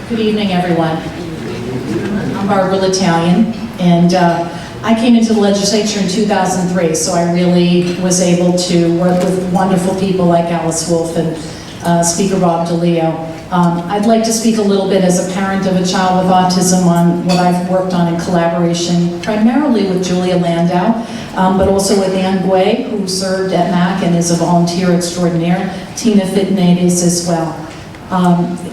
Good evening, everyone. I'm Barbara L'Italian, and I came into the legislature in 2003, so I really was able to work with wonderful people like Alice Wolf and Speaker Bob DeLeo. I'd like to speak a little bit as a parent of a child with autism on what I've worked on in collaboration, primarily with Julia Landau, but also with Ann Guay, who served at MAC and is a volunteer extraordinaire, Tina Fitnades as well.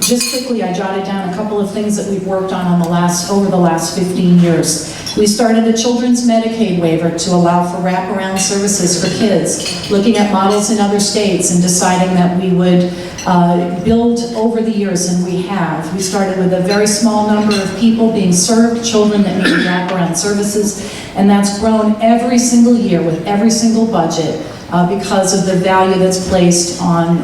Just quickly, I jotted down a couple of things that we've worked on over the last 15 years. We started a children's Medicaid waiver to allow for wraparound services for kids, looking at models in other states and deciding that we would build over the years, and we have. We started with a very small number of people being served, children that needed wraparound services, and that's grown every single year with every single budget because of the value that's placed on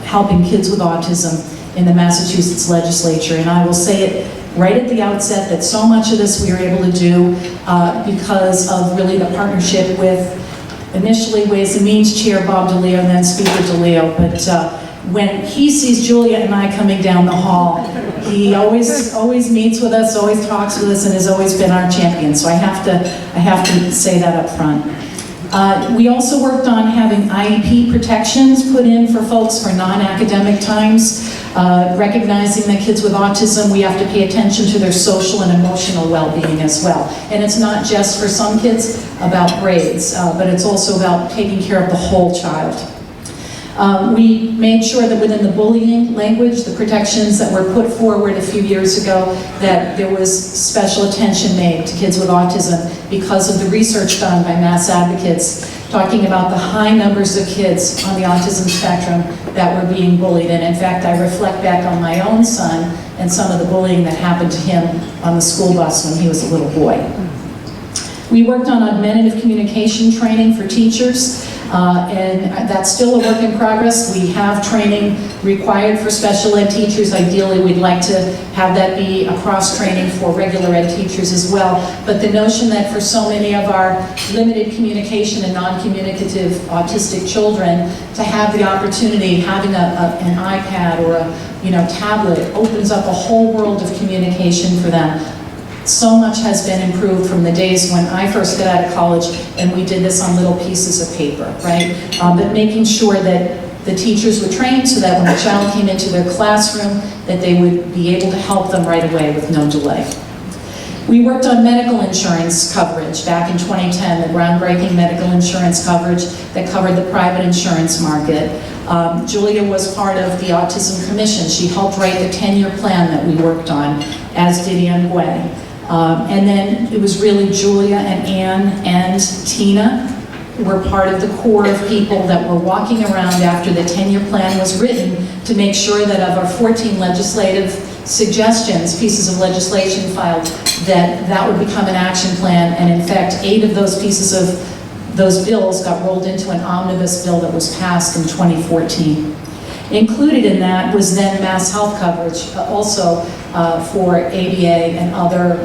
helping kids with autism in the Massachusetts legislature. And I will say it right at the outset that so much of this we were able to do because of really the partnership with initially Ways and Means Chair Bob DeLeo and then Speaker DeLeo. But when he sees Julia and I coming down the hall, he always meets with us, always talks with us, and has always been our champion. So I have to say that up front. We also worked on having IEP protections put in for folks for non-academic times, recognizing that kids with autism, we have to pay attention to their social and emotional well-being as well. And it's not just for some kids about grades, but it's also about taking care of the whole child. We made sure that within the bullying language, the protections that were put forward a few years ago, that there was special attention made to kids with autism because of the research done by Mass Advocates talking about the high numbers of kids on the autism spectrum that were being bullied. And in fact, I reflect back on my own son and some of the bullying that happened to him on the school bus when he was a little boy. We worked on augmentative communication training for teachers. And that's still a work in progress. We have training required for special ed teachers. Ideally, we'd like to have that be a cross training for regular ed teachers as well. But the notion that for so many of our limited communication and non-communicative autistic children to have the opportunity, having an iPad or a tablet opens up a whole world of communication for them. So much has been improved from the days when I first got out of college and we did this on little pieces of paper, right? But making sure that the teachers were trained so that when a child came into their classroom that they would be able to help them right away with no delay. We worked on medical insurance coverage back in 2010, the groundbreaking medical insurance coverage that covered the private insurance market. Julia was part of the Autism Commission. She helped write the 10-year plan that we worked on, as did Ann Guay. And then it was really Julia and Ann and Tina were part of the core of people that were walking around after the 10-year plan was written to make sure that of our 14 legislative suggestions, pieces of legislation filed, that would become an action plan. And in fact, 8 of those pieces of those bills got rolled into an omnibus bill that was passed in 2014. Included in that was then mass health coverage, also for ABA and other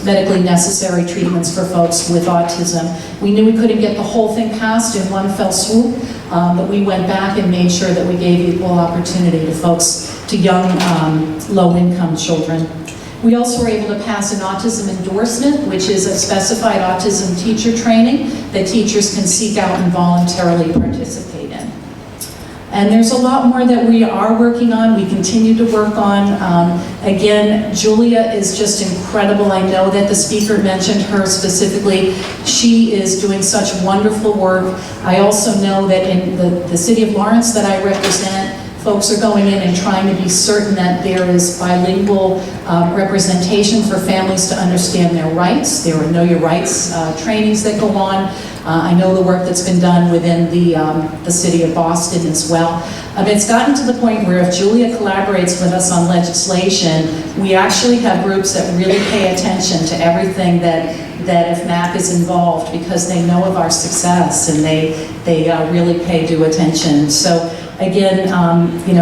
medically necessary treatments for folks with autism. We knew we couldn't get the whole thing passed in one fell swoop, but we went back and made sure that we gave equal opportunity to folks, to young, low-income children. We also were able to pass an autism endorsement, which is a specified autism teacher training that teachers can seek out and voluntarily participate in. And there's a lot more that we are working on, we continue to work on. Again, Julia is just incredible. I know that the speaker mentioned her specifically. She is doing such wonderful work. I also know that in the city of Lawrence that I represent, folks are going in and trying to be certain that there is bilingual representation for families to understand their rights. There are Know Your Rights trainings that go on. I know the work that's been done within the city of Boston as well. It's gotten to the point where if Julia collaborates with us on legislation, we actually have groups that really pay attention to everything that if MAP is involved because they know of our success and they really pay due attention. So again,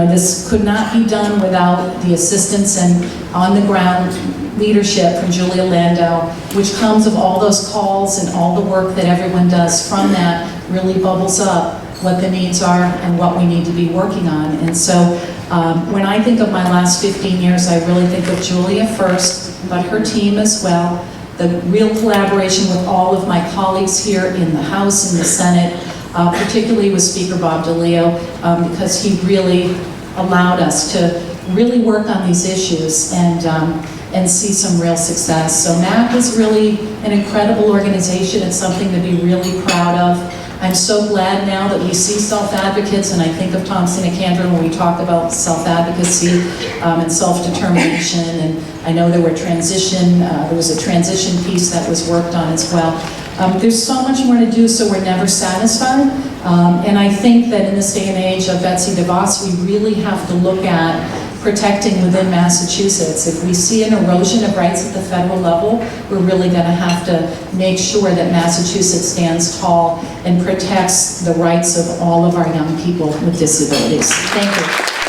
this could not be done without the assistance and on-the-ground leadership from Julia Landau, which comes of all those calls and all the work that everyone does from that really bubbles up what the needs are and what we need to be working on. And so When I think of my last 15 years, I really think of Julia first, but her team as well. The real collaboration with all of my colleagues here in the House and the Senate, particularly with Speaker Bob DeLeo, because he really allowed us to really work on these issues and see some real success. So MAC is really an incredible organization. It's something to be really proud of. I'm so glad now that we see self-advocates, and I think of Thompson and Candron when we talk about self-advocacy and self-determination, and I know there was a transition piece that was worked on as well. There's so much more to do, so we're never satisfied. And I think that in this day and age of Betsy DeVos, we really have to look at protecting within Massachusetts. If we see an erosion of rights at the federal level, we're really going to have to make sure that Massachusetts stands tall and protects the rights of all of our young people with disabilities. Thank you.